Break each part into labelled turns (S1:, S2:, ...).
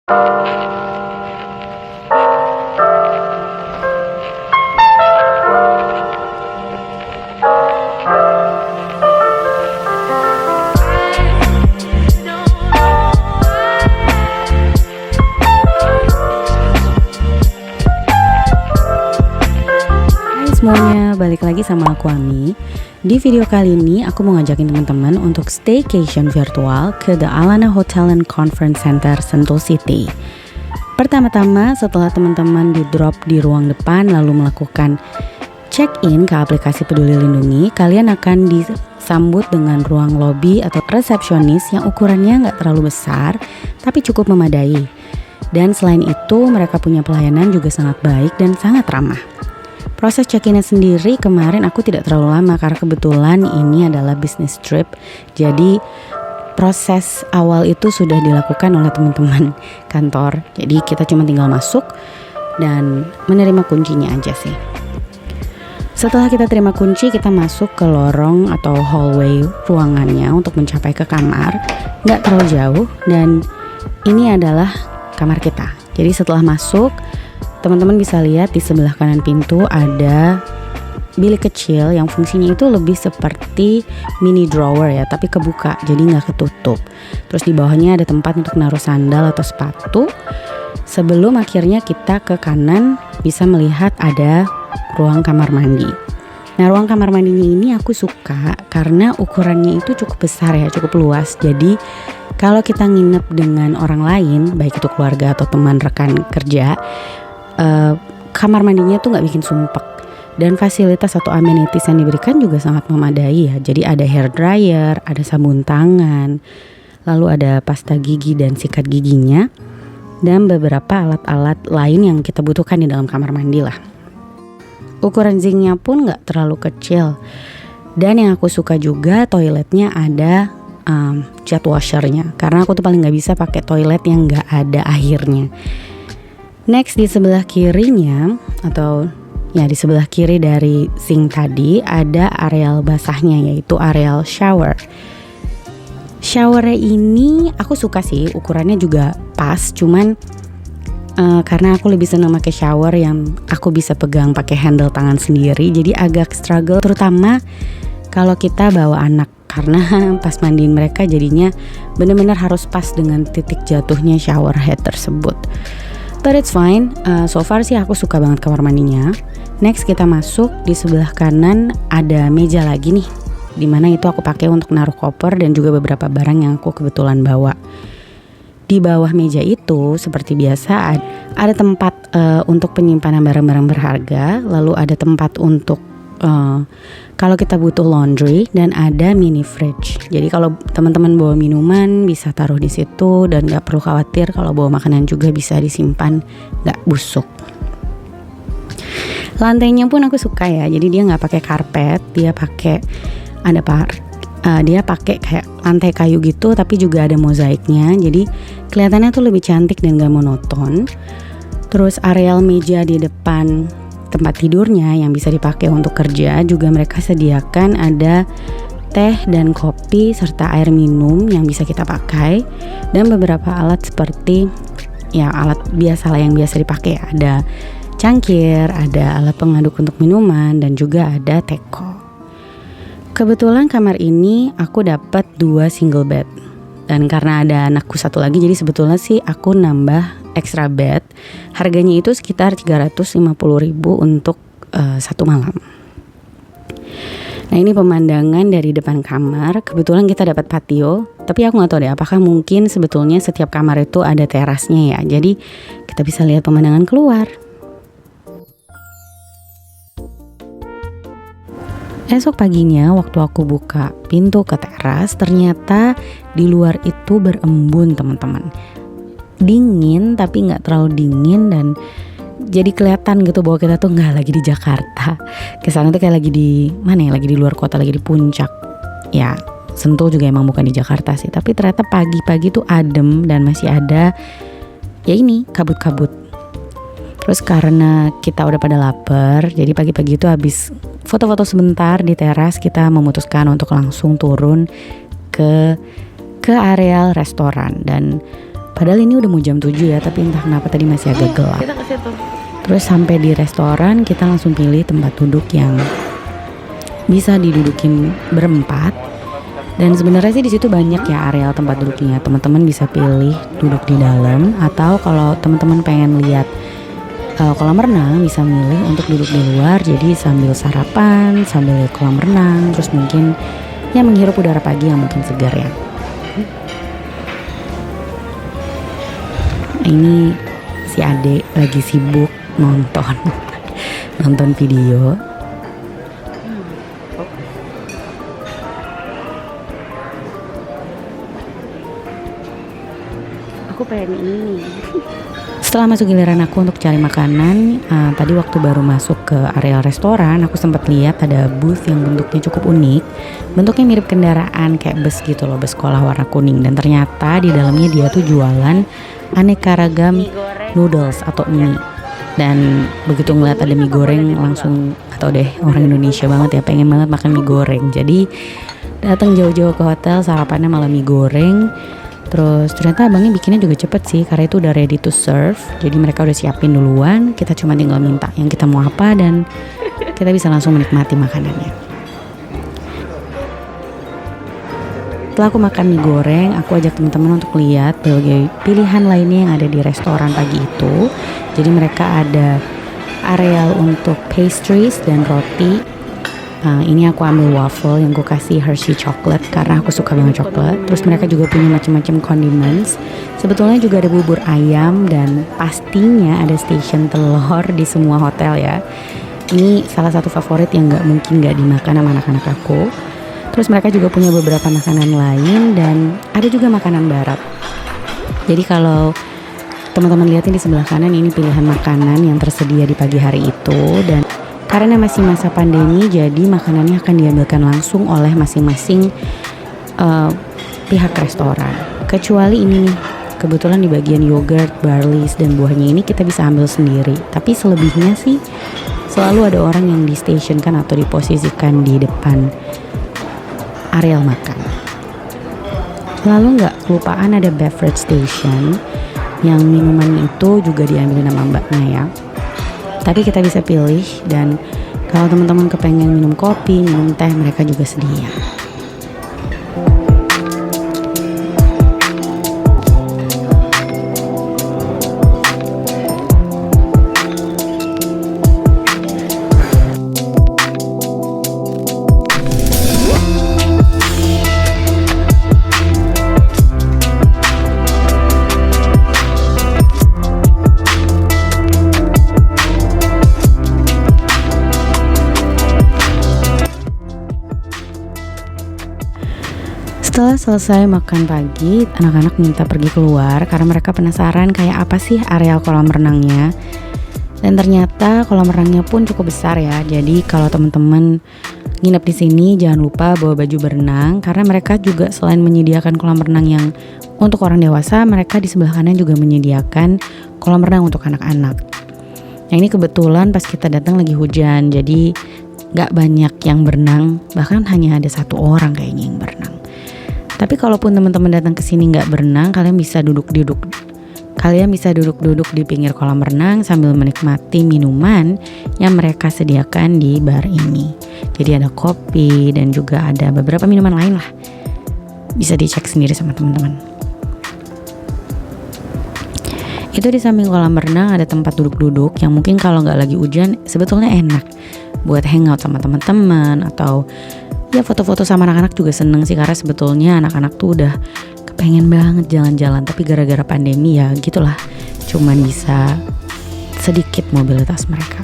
S1: Semuanya, balik lagi sama aku Ami. Di video kali ini aku mau ngajakin teman-teman untuk staycation virtual ke The Alana Hotel and Conference Center Sentul City. Pertama-tama setelah teman-teman di drop di ruang depan lalu melakukan check-in ke aplikasi Peduli Lindungi, kalian akan disambut dengan ruang lobby atau resepsionis yang ukurannya nggak terlalu besar tapi cukup memadai. Dan selain itu mereka punya pelayanan juga sangat baik dan sangat ramah. Proses check-innya sendiri kemarin aku tidak terlalu lama karena kebetulan ini adalah business trip. Jadi proses awal itu sudah dilakukan oleh teman-teman kantor. Jadi kita cuma tinggal masuk dan menerima kuncinya aja sih. Setelah kita terima kunci, kita masuk ke lorong atau hallway ruangannya untuk mencapai ke kamar. Nggak terlalu jauh dan ini adalah kamar kita. Jadi setelah masuk, teman-teman bisa lihat di sebelah kanan pintu ada bilik kecil yang fungsinya itu lebih seperti mini drawer ya, tapi kebuka jadi nggak ketutup. Terus di bawahnya ada tempat untuk naruh sandal atau sepatu. Sebelum akhirnya kita ke kanan bisa melihat ada ruang kamar mandi. Nah, ruang kamar mandinya ini aku suka karena ukurannya itu cukup besar ya, cukup luas. Jadi kalau kita nginep dengan orang lain, baik itu keluarga atau teman rekan kerja, kamar mandinya tuh nggak bikin sumpek, dan fasilitas atau amenities yang diberikan juga sangat memadai ya. Jadi ada hair dryer, ada sabun tangan, lalu ada pasta gigi dan sikat giginya, dan beberapa alat-alat lain yang kita butuhkan di dalam kamar mandi lah. Ukuran zinknya pun nggak terlalu kecil, dan yang aku suka juga toiletnya ada jet washernya, karena aku tuh paling nggak bisa pakai toilet yang nggak ada airnya. Next, di sebelah kirinya atau ya di sebelah kiri dari sink tadi ada areal basahnya, yaitu areal shower. Showernya ini aku suka sih, ukurannya juga pas, cuman karena aku lebih senang pakai shower yang aku bisa pegang pakai handle tangan sendiri, jadi agak struggle terutama kalau kita bawa anak, karena pas mandiin mereka jadinya benar-benar harus pas dengan titik jatuhnya shower head tersebut. But it's fine, so far sih aku suka banget kamar mandinya. Next kita masuk, di sebelah kanan ada meja lagi nih, dimana itu aku pakai untuk naruh koper dan juga beberapa barang yang aku kebetulan bawa. Di bawah meja itu seperti biasa ada tempat untuk penyimpanan barang-barang berharga, lalu ada tempat untuk kalau kita butuh laundry, dan ada mini fridge. Jadi kalau teman-teman bawa minuman bisa taruh di situ dan nggak perlu khawatir kalau bawa makanan juga bisa disimpan nggak busuk. Lantainya pun aku suka ya. Jadi dia nggak pakai karpet, dia pakai dia pakai kayak lantai kayu gitu, tapi juga ada mozaiknya. Jadi kelihatannya tuh lebih cantik dan nggak monoton. Terus areal meja di depan tempat tidurnya yang bisa dipakai untuk kerja juga mereka sediakan ada teh dan kopi serta air minum yang bisa kita pakai, dan beberapa alat seperti ya alat biasa lah yang biasa dipakai, ada cangkir, ada alat pengaduk untuk minuman, dan juga ada teko. Kebetulan kamar ini aku dapat 2 single bed, dan karena ada anakku satu lagi jadi sebetulnya sih aku nambah extra bed. Harganya itu sekitar 350.000 untuk 1 malam. Nah, ini pemandangan dari depan kamar. Kebetulan kita dapat patio, tapi aku gak tahu deh apakah mungkin sebetulnya setiap kamar itu ada terasnya ya. Jadi kita bisa lihat pemandangan keluar. Esok paginya waktu aku buka pintu ke teras, ternyata di luar itu berembun teman-teman. Dingin tapi nggak terlalu dingin, dan jadi kelihatan gitu bahwa kita tuh nggak lagi di Jakarta. Kesannya tuh kayak lagi di mana ya, lagi di luar kota, lagi di puncak. Ya Sentul juga emang bukan di Jakarta sih, tapi ternyata pagi-pagi tuh adem dan masih ada ya ini kabut-kabut. Terus karena kita udah pada lapar, jadi pagi-pagi itu habis foto-foto sebentar di teras, kita memutuskan untuk langsung turun ke areal restoran. Dan Padahal ini udah mau jam 7 ya, tapi entah kenapa tadi masih agak gelap.
S2: Kita ke situ.
S1: Terus sampai di restoran kita langsung pilih tempat duduk yang bisa didudukin berempat. Dan sebenarnya sih di situ banyak ya areal tempat duduknya. Teman-teman bisa pilih duduk di dalam, atau kalau teman-teman pengen lihat kolam renang bisa milih untuk duduk di luar. Jadi sambil sarapan, sambil lihat kolam renang, terus mungkin ya menghirup udara pagi yang mungkin segar ya. Ini si Ade lagi sibuk nonton video. Aku pengen ini. Setelah masuk giliran aku untuk cari makanan, tadi waktu baru masuk ke area restoran, aku sempat lihat ada booth yang bentuknya cukup unik. Bentuknya mirip kendaraan kayak bus gitu loh, bus sekolah warna kuning. Dan ternyata di dalamnya dia tuh jualan aneka ragam noodles atau mie. Dan begitu ngeliat ada mie goreng langsung, atau deh orang Indonesia banget ya, pengen banget makan mie goreng. Jadi datang jauh-jauh ke hotel, sarapannya malah mie goreng. Terus ternyata abangnya bikinnya juga cepet sih, karena itu udah ready to serve. Jadi mereka udah siapin duluan, kita cuma tinggal minta yang kita mau apa dan kita bisa langsung menikmati makanannya. Setelah aku makan mie goreng, aku ajak teman-teman untuk lihat berbagai pilihan lainnya yang ada di restoran pagi itu. Jadi mereka ada areal untuk pastries dan roti. Ini aku ambil waffle yang gue kasih Hershey chocolate karena aku suka banget coklat. Terus mereka juga punya macam-macam condiments. Sebetulnya juga ada bubur ayam dan pastinya ada station telur di semua hotel ya. Ini salah satu favorit yang mungkin gak dimakan sama anak-anak aku. Terus mereka juga punya beberapa makanan lain dan ada juga makanan barat. Jadi kalau teman-teman lihat di sebelah kanan, ini pilihan makanan yang tersedia di pagi hari itu. Dan karena masih masa pandemi, jadi makanannya akan diambilkan langsung oleh masing-masing pihak restoran. Kecuali ini nih, kebetulan di bagian yogurt, barleys, dan buahnya ini kita bisa ambil sendiri. Tapi selebihnya sih selalu ada orang yang di-stationkan atau diposisikan di depan areal makan. Lalu nggak kelupaan ada beverage station yang minuman itu juga diambil sama mbaknya ya. Tapi kita bisa pilih, dan kalau teman-teman kepengen minum kopi, minum teh, mereka juga sedia. Setelah selesai makan pagi, anak-anak minta pergi keluar karena mereka penasaran kayak apa sih areal kolam renangnya. Dan ternyata kolam renangnya pun cukup besar ya. Jadi kalau teman-teman nginep di sini jangan lupa bawa baju berenang, karena mereka juga selain menyediakan kolam renang yang untuk orang dewasa, mereka di sebelah kanan juga menyediakan kolam renang untuk anak-anak. Nah ini kebetulan pas kita datang lagi hujan, jadi gak banyak yang berenang, bahkan hanya ada satu orang kayaknya yang berenang. Tapi kalaupun teman-teman datang ke sini nggak berenang, kalian bisa duduk-duduk di pinggir kolam renang sambil menikmati minuman yang mereka sediakan di bar ini. Jadi ada kopi dan juga ada beberapa minuman lain lah. Bisa dicek sendiri sama teman-teman. Itu di samping kolam renang ada tempat duduk-duduk yang mungkin kalau nggak lagi hujan sebetulnya enak buat hangout sama teman-teman, atau ya foto-foto sama anak-anak juga seneng sih, karena sebetulnya anak-anak tuh udah kepengen banget jalan-jalan, tapi gara-gara pandemi ya gitulah, cuman bisa sedikit mobilitas mereka.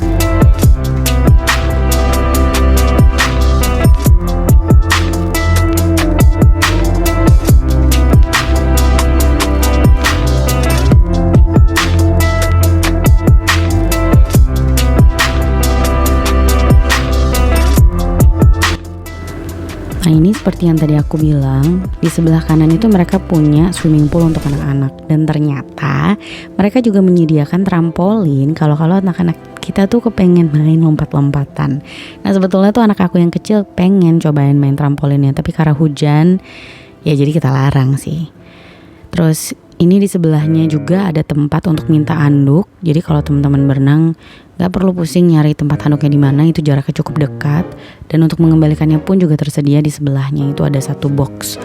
S1: Nah ini seperti yang tadi aku bilang, di sebelah kanan itu mereka punya swimming pool untuk anak-anak. Dan ternyata mereka juga menyediakan trampolin kalau anak-anak kita tuh kepengen main lompat-lompatan. Nah sebetulnya tuh anak aku yang kecil pengen cobain main trampolinnya, tapi karena hujan ya jadi kita larang sih. Terus Ini di sebelahnya juga ada tempat untuk minta anduk. Jadi kalau teman-teman berenang gak perlu pusing nyari tempat handuknya di mana, itu jaraknya cukup dekat. Dan untuk mengembalikannya pun juga tersedia di sebelahnya, itu ada satu box.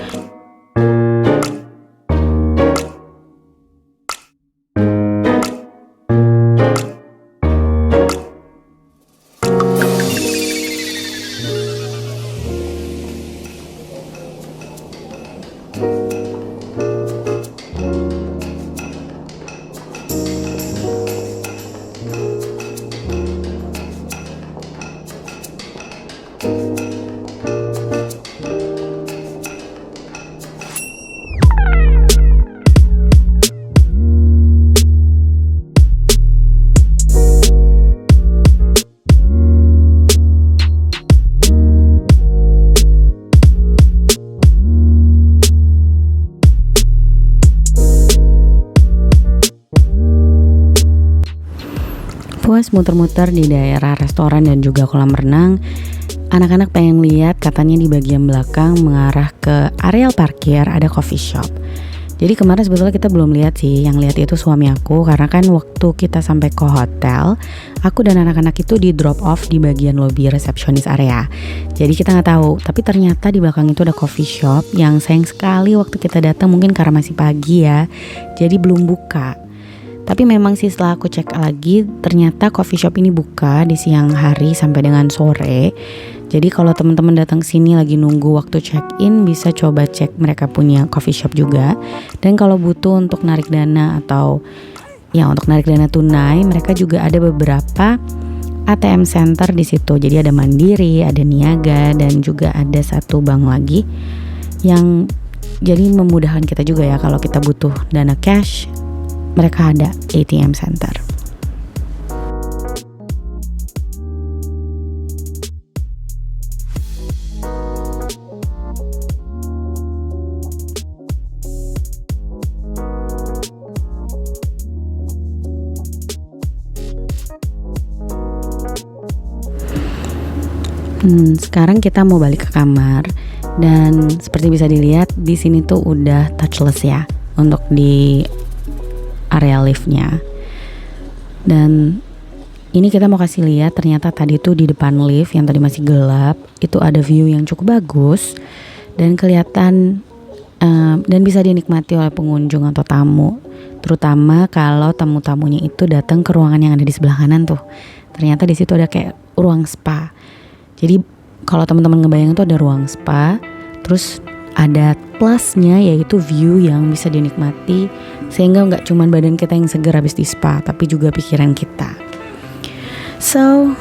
S1: Puas muter-muter di daerah restoran dan juga kolam renang, anak-anak pengen lihat, katanya di bagian belakang mengarah ke areal parkir ada coffee shop. Jadi kemarin sebetulnya kita belum lihat sih, yang lihat itu suami aku, karena kan waktu kita sampai ke hotel, aku dan anak-anak itu di drop off di bagian lobby resepsionis area. Jadi kita nggak tahu, tapi ternyata di belakang itu ada coffee shop yang sayang sekali waktu kita datang mungkin karena masih pagi ya, jadi belum buka. Tapi memang sih setelah aku cek lagi, ternyata coffee shop ini buka di siang hari sampai dengan sore. Jadi kalau teman-teman datang sini lagi nunggu waktu check-in, bisa coba cek mereka punya coffee shop juga. Dan kalau butuh untuk narik dana atau ya untuk narik dana tunai, mereka juga ada beberapa ATM center di situ. Jadi ada Mandiri, ada Niaga, dan juga ada satu bank lagi yang jadi memudahkan kita juga ya kalau kita butuh dana cash. Mereka ada ATM center. Sekarang kita mau balik ke kamar dan seperti bisa dilihat di sini tuh udah touchless ya untuk di area liftnya. Dan ini kita mau kasih lihat, ternyata tadi tuh di depan lift yang tadi masih gelap itu ada view yang cukup bagus dan kelihatan dan bisa dinikmati oleh pengunjung atau tamu, terutama kalau tamu-tamunya itu datang ke ruangan yang ada di sebelah kanan tuh. Ternyata di situ ada kayak ruang spa. Jadi kalau teman-teman ngebayang tuh ada ruang spa, terus ada plusnya yaitu view yang bisa dinikmati sehingga nggak cuma badan kita yang segar habis di spa, tapi juga pikiran kita. So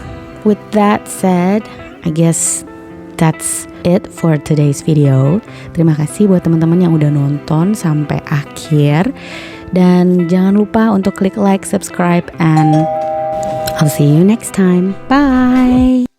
S1: with that said, I guess that's it for today's video. Terima kasih buat teman-teman yang udah nonton sampai akhir, dan jangan lupa untuk klik like, subscribe, and I'll see you next time. Bye.